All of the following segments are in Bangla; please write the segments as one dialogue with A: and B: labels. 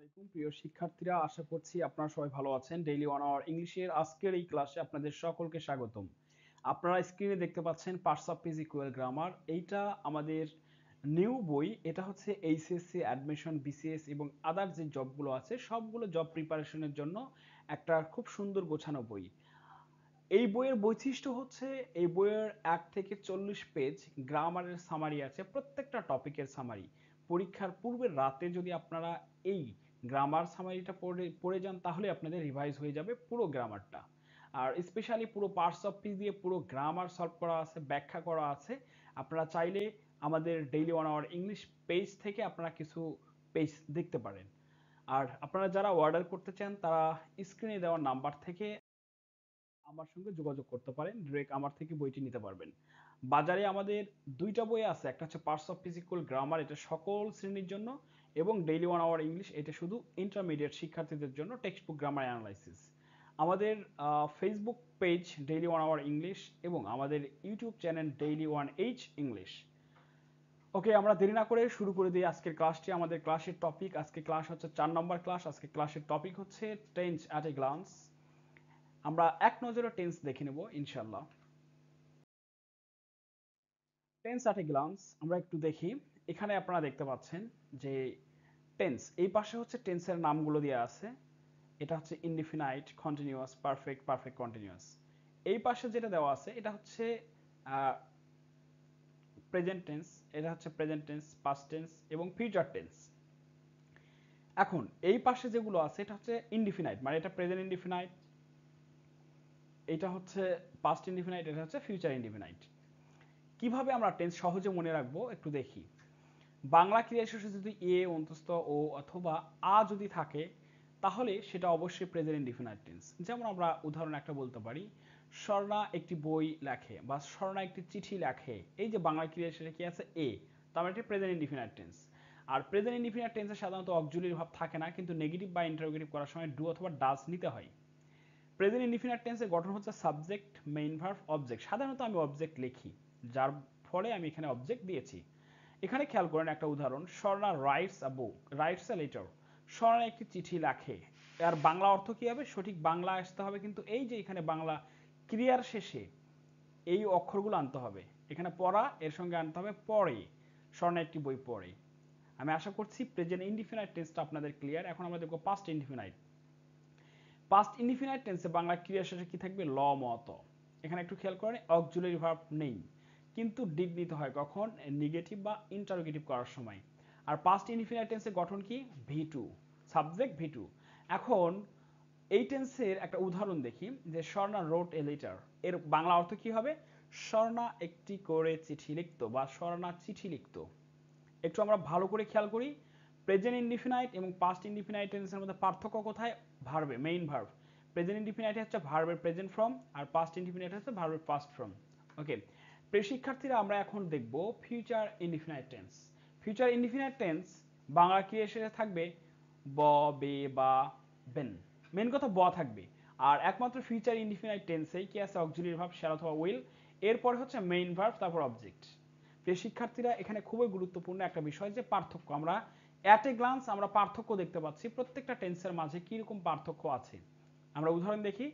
A: আলাইকুম প্রিয় শিক্ষার্থীরা, আশা করছি আপনারা সবাই ভালো আছেন। ডেইলি 1 আওয়ার ইংলিশের আজকের এই ক্লাসে আপনাদের সকলকে স্বাগতম। আপনারা স্ক্রিনে দেখতে পাচ্ছেন parts of speech equal grammar. এইটা আমাদের নিউ বই। এটা হচ্ছে এইচএসসি অ্যাডমিশন, বিসিএস এবং আদার যে জবগুলো আছে সবগুলো জব প্রিপারেশনের জন্য একটা খুব সুন্দর গোছানো বই। এই বইয়ের বৈশিষ্ট্য হচ্ছে এই বইয়ের 1 থেকে 40 পেজ গ্রামারের সামারি আছে, প্রত্যেকটা টপিকের সামারি। পরীক্ষার পূর্বের রাতে যদি আপনারা এই গ্রামার সামারিটা পড়ে যান তাহলে আপনাদের রিভাইজ হয়ে যাবে পুরো গ্রামারটা। আর স্পেশালি পুরো পার্টস অফ স্পিচ দিয়ে পুরো গ্রামার সলভ করা আছে, ব্যাখ্যা করা আছে। আপনারা চাইলে আমাদের ডেইলি 1 আওয়ার ইংলিশ পেজ থেকে আপনারা কিছু পেজ দেখতে পারেন। আর আপনারা যারা অর্ডার করতে চান তারা স্ক্রিনে দেওয়া নাম্বার থেকে আমার সঙ্গে যোগাযোগ করতে পারেন, ডিরেক্ট আমার থেকে বইটি নিতে পারবেন। বাজারে আমাদের দুইটা বই আছে, একটা হচ্ছে পার্টস অফ ফিজিক্যাল গ্রামার, এটা সকল শ্রেণীর জন্য, এবং ডেইলি 1 আওয়ার ইংলিশ, এটা শুধু ইন্টারমিডিয়েট শিক্ষার্থীদের জন্য, টেক্সট বুক গ্রামার অ্যানালাইসিস। আমাদের Facebook page daily 1 hour English এবং আমাদের YouTube channel daily 1H English. Okay, আমরা দেরি না করে শুরু করে দিই আজকের ক্লাসটি। আমাদের ক্লাসের টপিক, আজকে ক্লাস হচ্ছে 4 নম্বর ক্লাস। আজকে ক্লাসের টপিক হচ্ছে টেন্স অ্যাট এ গ্লান্স। আমরা এক নজরে টেন্স দেখে নেব ইনশাল্লাহ। টেন্স অ্যাট এ গ্লান্স আমরা একটু দেখি। এখানে আপনারা দেখতে পাচ্ছেন যে টেন্স, এই পাশে হচ্ছে টেন্সের নামগুলো দেওয়া আছে। এটা হচ্ছে indefinite, continuous, perfect, perfect continuous. এই পাশে যেটা দেওয়া আছে এটা হচ্ছে প্রেজেন্ট টেন্স, এটা হচ্ছে প্রেজেন্ট টেন্স, পাস্ট টেন্স এবং ফিউচার টেন্স। এখন এই পাশে যেগুলো আছে এটা হচ্ছে ইনডিফিনাইট, মানে এটা প্রেজেন্ট ইনডিফিনাইট, এটা হচ্ছে পাস্ট ইনডিফিনাইট, এটা হচ্ছে ফিউচার ইনডিফিনাইট। কিভাবে আমরা টেন্স সহজে মনে রাখবো একটু দেখি। বাংলা ক্রিয়া শেষে যদি এ, অন্তস্থ ও অথবা আ যদি থাকে তাহলে সেটা অবশ্যই প্রেজেন্ট ইনডিফিনাইট টেন্স। যেমন আমরা উদাহরণ একটা বলতে পারি, স্বর্ণা একটি বই লেখে বা স্বর্ণা একটি চিঠি লেখে। এই যে বাংলা ক্রিয়া শেষে কি আছে, এ, তার মানে এটি প্রেজেন্ট ইনডিফিনাইট টেন্স। আর প্রেজেন্ট ইনডিফিনাইট টেন্সে সাধারণত অক্সিলারি ভাব থাকে না, কিন্তু নেগেটিভ বা ইন্টারোগেটিভ করার সময় ডু অথবা ডাজ নিতে হয়। প্রেজেন্ট ইনডিফিনাইট টেন্সের গঠন হচ্ছে সাবজেক্ট, মেইন ভার্ব, অবজেক্ট। সাধারণত আমি অবজেক্ট লিখি, যার ফলে আমি এখানে অবজেক্ট দিয়েছি। এখানে খেয়াল করেন একটা উদাহরণ, Swarna writes a book, writes a letter. Swarna একটি চিঠি লেখে। এর বাংলা অর্থ কি হবে? সঠিক বাংলা আসতে হবে, কিন্তু এই যে এখানে বাংলা ক্রিয়ার শেষে এই অক্ষরগুলো আনতে হবে। এখানে পড়া, এর সঙ্গে আনতে হবে পড়ে, স্বর্ণা একটি বই পড়ে। আমি আশা করছি প্রেজেন্ট ইনডিফিনাইট টেন্সটা আপনাদের ক্লিয়ার। এখন আমরা দেখব পাস্ট ইনডিফিনাইট। পাস্ট ইনডিফিনাইট টেন্সে বাংলা ক্রিয়া শেষে কি থাকবে? ল, মত। এখানে একটু খেয়াল করেন, অক্সিলারি ভার্ব নেই, কিন্তু ডিড নিতে হয় কখন? নেগেটিভ বা ইন্টারোগেটিভ করার সময়। আর পাস্ট ইনডিফিনাইট টেন্সের গঠন কি? V two, subject V two. এখন এই টেন্সের একটা উদাহরণ দেখি, যে স্বর্ণা রোট এ লেটার, এর বাংলা অর্থ কি হবে? স্বর্ণা একটি করে চিঠি লিখতো বা স্বর্ণা চিঠি লিখতো। একটু আমরা ভালো করে খেয়াল করি, প্রেজেন্ট ইনডিফিনাইট এবং পাস্ট ইনডিফিনাইট টেন্সের মধ্যে পার্থক্য কোথায়? ভার্বে, মেইন ভার্ব। প্রেজেন্ট ইনডিফিনাইট হচ্ছে ভার্বের প্রেজেন্ট ফর্ম, আর পাস্ট ইনডিফিনাইট হচ্ছে ভার্বের পাস্ট ফর্ম। ওকে, প্রিয় শিক্ষার্থীরা, আমরা এখন দেখব future indefinite tense. Future indefinite tense Bangla কি এসে থাকবে? ব, বে, বা, বেন। মেন কথা ব থাকবে। আর একমাত্র ফিউচার ইনডিফিনাইট টেন্সেই কি আছে? অক্সিলারি ভার্ব শ্যাল অথবা উইল, এরপর হচ্ছে মেইন ভার্ব, তারপর অবজেক্ট। প্রিয় শিক্ষার্থীরা, এখানে খুবই গুরুত্বপূর্ণ একটা বিষয় যে পার্থক্য। আমরা অ্যাট এ গ্লান্স আমরা পার্থক্য দেখতে পাচ্ছি প্রত্যেকটা টেন্সের মাঝে কিরকম পার্থক্য আছে। আমরা উদাহরণ দেখি,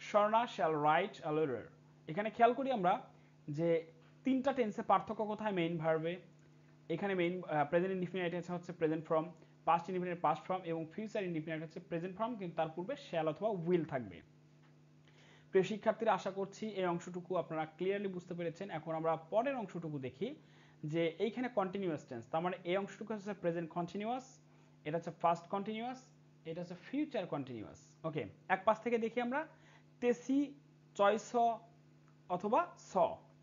A: Swarna shall write a letter. এখানে খেয়াল করি আমরা যে তিনটা টেন্সে পার্থক্য কোথায়? মেইন ভার্বে। এখানে মেইন প্রেজেন্ট ইনডিফিনাইট হচ্ছে present form, past indefinite past form এবং ফিউচার ইনডিফিনাইট হচ্ছে প্রেজেন্ট ফর্ম, কিন্তু তার পূর্বে শ্যাল অথবা উইল থাকবে। প্রিয় শিক্ষার্থীরা, আশা করছি এই অংশটুকু আপনারা ক্লিয়ারলি বুঝতে পেরেছেন। এখন আমরা পরের অংশটুকু দেখি, যে এইখানে কন্টিনিউয়াস টেন্স, তার মানে এই অংশটুকু হচ্ছে প্রেজেন্ট কন্টিনিউয়াস, এটা হচ্ছে ফার্স্ট কন্টিনিউয়াস, এটা হচ্ছে ফিউচার কন্টিনিউয়াস। ওকে, এক পাশ থেকে দেখি আমরা, তেসি, চয়স অথবা স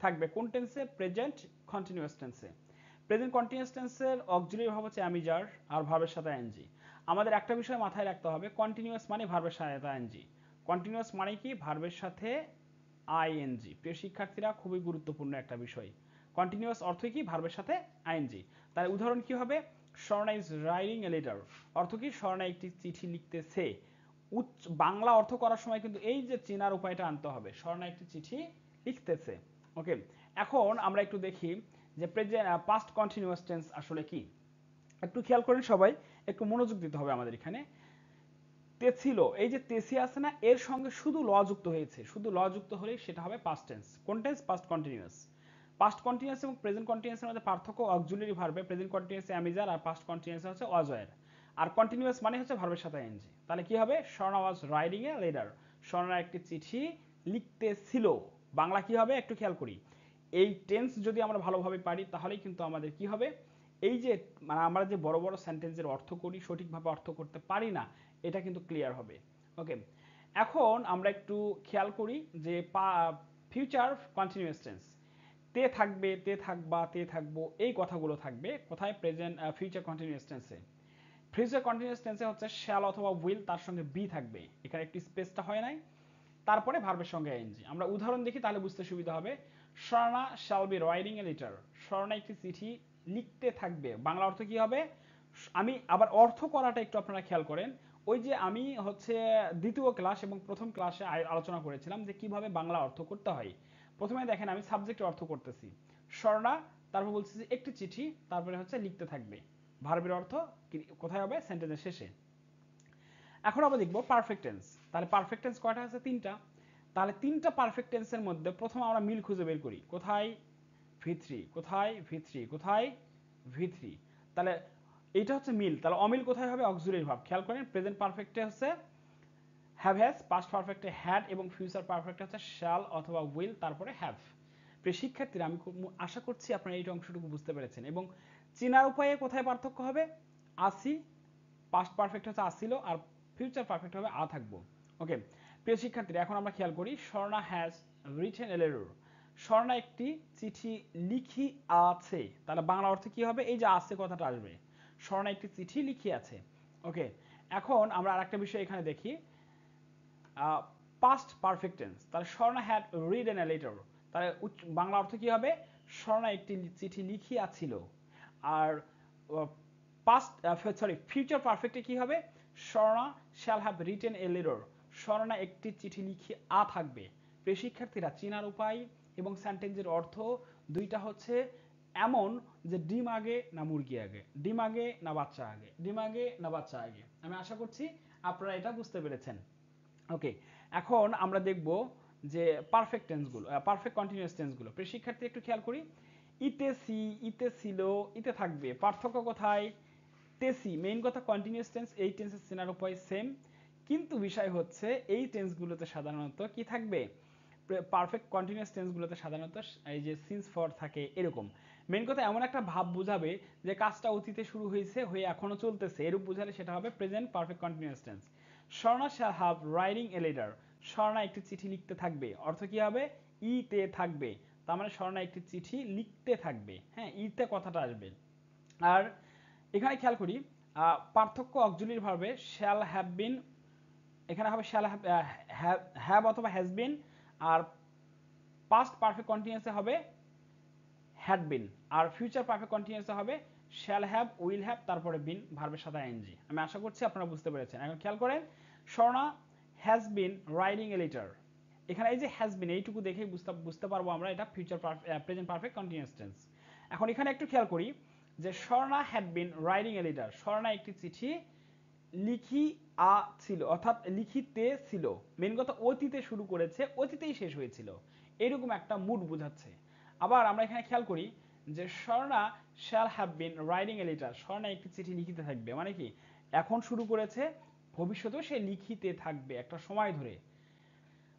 A: থাকবে কোন টেন্সে? প্রেজেন্ট কন্টিনিউয়াস টেন্সে। প্রেজেন্ট কন্টিনিউয়াস টেন্সের অক্সিলারি ভার্ব হচ্ছে অ্যামিজার আর ভার্বের সাথে আইএনজি। আমাদের একটা বিষয় মাথায় রাখতে হবে, কন্টিনিউয়াস মানে ভার্বের সাথে আইএনজি। কন্টিনিউয়াস মানে কি? ভার্বের সাথে আইএনজি। প্রিয় শিক্ষার্থীরা, খুবই গুরুত্বপূর্ণ একটা বিষয়। কন্টিনিউয়াস অর্থ কি? ভার্বের সাথে আইএনজি। তার উদাহরণ কি হবে? Swarna is writing a letter, অর্থ কি? স্বর্ণা একটি চিঠি লিখতেছে। বাংলা অর্থ করার সময় কিন্তু এই যে চেনার উপায়টা আনতে হবে, স্বর্ণা একটি চিঠি লিখতেছে। ওকে, এখন আমরা একটু দেখি যে প্রেজেন্ট পাস্ট কন্টিনিউয়াস টেন্স আসলে কি। একটু খেয়াল করেন সবাই, একটু মনোযোগ দিতে হবে আমাদের এখানে। তে ছিল, এই যে তেসি আছে না, এর সঙ্গে শুধু ল যুক্ত হয়েছে, শুধু ল যুক্ত হলেই সেটা হবে পাস্ট টেন্স। কোন tense? Past continuous. Past continuous এবং প্রেজেন্ট কন্টিনিউয়াসের মধ্যে পার্থক্য অক্সিলারি ভার্বে, প্রেজেন্ট কন্টিনিউয়াসে অ্যামিজার আর পাস্ট কন্টিনিউয়াসে হচ্ছে ওয়াজ ওয়্যার। আর কন্টিনিউয়াস মানে হচ্ছে ভার্বের সাথে আইএনজি। তাহলে কি হবে? স্বর্ণা ওয়াজ রাইডিং এ লেটার, স্বর্ণা একটি চিঠি লিখতেছিল। বাংলা কি হবে একটু খেয়াল করি। এই টেন্স যদি আমরা ভালোভাবে পারি তাহলেই কিন্তু আমাদের কি হবে, এই যে মানে আমরা যে বড় বড় সেন্টেন্সের অর্থ করি সঠিকভাবে অর্থ করতে পারি না, এটা কিন্তু ক্লিয়ার হবে। ওকে, এখন আমরা একটু খেয়াল করি যে ফিউচার কন্টিনিউয়াস টেন্স, তে থাকবে, তে থাকবা, তে থাকবো, এই কথাগুলো থাকবে কোথায়? প্রেজেন্ট ফিউচার কন্টিনিউয়াস টেন্সে। ফিউচার কন্টিনিউয়াস টেন্সে হচ্ছে শ্যাল অথবা উইল, তার সঙ্গে বি থাকবে, এখানে একটু স্পেসটা হয় নাই, তারপরে ভার্বের সঙ্গে আইএনজি। আমরা উদাহরণ দেখি তাহলে বুঝতে সুবিধা হবে। Swarna shall be writing a letter, Swarna একটি চিঠি লিখতে থাকবে। বাংলা অর্থ কি হবে? আমি আবার অর্থ করাটা একটু আপনারা খেয়াল করেন। ওই যে আমি হচ্ছে দ্বিতীয় ক্লাস এবং প্রথম ক্লাসে আলোচনা করেছিলাম যে কিভাবে বাংলা অর্থ করতে হয়। প্রথমে দেখেন আমি সাবজেক্টে অর্থ করতেছি স্বর্ণা, তারপর বলছি যে একটি চিঠি, তারপরে হচ্ছে লিখতে থাকবে। ভার্বের অর্থ কোথায় হবে? সেন্টেন্সের শেষে। এখন আমরা দেখব পারফেক্ট টেন্স। তাহলে পারফেক্ট টেন্স কয়টা আছে? তিনটা। তাহলে তিনটা পারফেক্ট টেন্সের মধ্যে প্রথম আমরা মিল খুঁজে বের করি। কোথায়? ভি3, কোথায়? ভি3, কোথায়? ভি3। তাহলে এইটা হচ্ছে মিল। তাহলে অমিল কোথায় হবে? Auxiliary verb. খেয়াল করেন প্রেজেন্ট পারফেক্টে হচ্ছে হ্যাভ হ্যাজ, পাস্ট পারফেক্টে হ্যাড এবং ফিউচার পারফেক্টে হচ্ছে শ্যাল অথবা উইল, তারপরে হ্যাভ। প্রিয় শিক্ষার্থীরা, আমি আশা করছি আপনারা এই অংশটুকু বুঝতে পেরেছেন। এবং চেনার উপায়ে কোথায় পার্থক্য হবে? আসি, পাস্ট পারফেক্ট হচ্ছে আসিল, আর ফিউচার পারফেক্ট হবে আ থাকবো। ওকে, প্রিয় শিক্ষার্থীরা, এখন আমরা খেয়াল করি Swarna has written a letter, Swarna একটি চিঠি লিখি আছে। তাহলে বাংলা অর্থ কি হবে? এই যে আছে কথাটা আসবে, স্বর্ণা একটি চিঠি লিখি আছে। ওকে, এখন আমরা আরেকটা বিষয় এখানে দেখি, পাস্ট পারফেক্ট টেন্স। তাহলে Swarna had ridden a letter, তাহলে বাংলা অর্থ কি হবে? স্বর্ণা একটি চিঠি লিখিয়াছিল। আর পাস্ট ফিউচার পারফেক্টে কি হবে? Swarna shall have written a letter, Swarna একটি চিঠি লিখি আ থাকবে। প্রিয় শিক্ষার্থীরা, চেনার উপায় এবং সেন্টেন্সের অর্থ দুইটা হচ্ছে এমন যে ডিম আগে না মুরগি আগে, ডিম আগে না বাচ্চা আগে, ডিম আগে না বাচ্চা আগে। আমি আশা করছি আপনারা এটা বুঝতে পেরেছেন। ওকে, এখন আমরা দেখব যে পারফেক্ট টেন্সগুলো, পারফেক্ট কন্টিনিউয়াস টেন্সগুলো। প্রিয় শিক্ষার্থী একটু খেয়াল করি, ইতে সি, ইতে ছিল, ইতে থাকবে। পার্থক্য কোথায়? তেসি মেইন কথা কন্টিনিউয়াস টেন্স, এই টেন্সের চেনার উপায় সেম, কিন্তু বিষয় হচ্ছে এই টেন্সগুলোতে সাধারণত কি থাকবে? পারফেক্ট কন্টিনিউয়াস টেন্সগুলোতে সাধারণত এই যে সিন্স ফর থাকে এরকম। মেইন কথা এমন একটা ভাব বোঝাবে যে কাজটা অতীতে শুরু হয়েছে, হয়ে এখনো চলতেছে, এরূপ বোঝালে সেটা হবে present perfect continuous tense. Swarna shall have writing a letter, Swarna একটি চিঠি লিখতে থাকবে। অর্থ কি হবে? ইতে থাকবে, তার মানে স্বর্ণা একটি চিঠি লিখতে থাকবে। হ্যাঁ, ইতে কথাটা আসবে। আর এখানে খেয়াল করি পার্থক্য অক্সিলারি ভার্বে শ্যাল হ্যাভ বিন, এখানে হবে শ্যাল হ্যাভ অথবা হ্যাজ বিন, আর পাস্ট পারফেক্ট কন্টিনিউয়াসে হবে হ্যাড বিন, আর ফিউচার পারফেক্ট কন্টিনিউয়াসে হবে শ্যাল হ্যাভ, উইল হ্যাভ, তারপরে বিন, ভার্বের সাথে আইএনজি। আমি আশা করছি আপনারা বুঝতে পেরেছেন। এখন খেয়াল করেন Swarna has been writing a letter, এখানে এই যে হ্যাজ বিন এইটুকু দেখেই বুঝতে পারবো আমরা এটা future present perfect continuous tense. এখন এখানে একটু খেয়াল করি যে Swarna had been writing a letter, Swarna একটি চিঠি লিখি আ ছিল, অর্থাৎ লিখিতে ছিল। মেন কথা অতীতে শুরু করেছে, অতীতেই শেষ হয়েছিল, এরকম একটা মুড বোঝাচ্ছে। আবার আমরা এখানে খেয়াল করি যে Swarna shall have been writing a letter, Swarna একটি চিঠি লিখিতে থাকবে, মানে কি এখন শুরু করেছে, ভবিষ্যতেও সে লিখিতে থাকবে একটা সময় ধরে।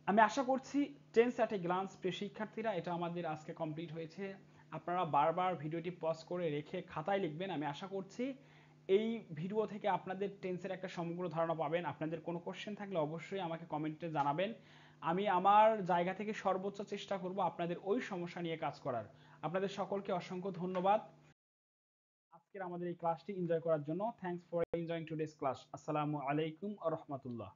A: আমি আশা করছি টেন্স অ্যাট এ গ্লান্স প্রিয় শিক্ষার্থীরা এটা আমাদের আজকে কমপ্লিট হয়েছে। আপনারা বারবার ভিডিওটি পজ করে রেখে খাতায় লিখবেন। আমি আশা করছি এই ভিডিও থেকে আপনাদের টেন্সের একটা সমগ্র ধারণা পাবেন। আপনাদের কোনো কোশ্চেন থাকলে অবশ্যই আমাকে কমেন্টে জানাবেন। আমি আমার জায়গা থেকে সর্বোচ্চ চেষ্টা করব আপনাদের ওই সমস্যা নিয়ে কাজ করার। আপনাদের সকলকে অসংখ্য ধন্যবাদ আজকের আমাদের এই ক্লাসটি এনজয় করার জন্য। Thanks for enjoying today's class. আসসালামু আলাইকুম ওয়া রাহমাতুল্লাহ।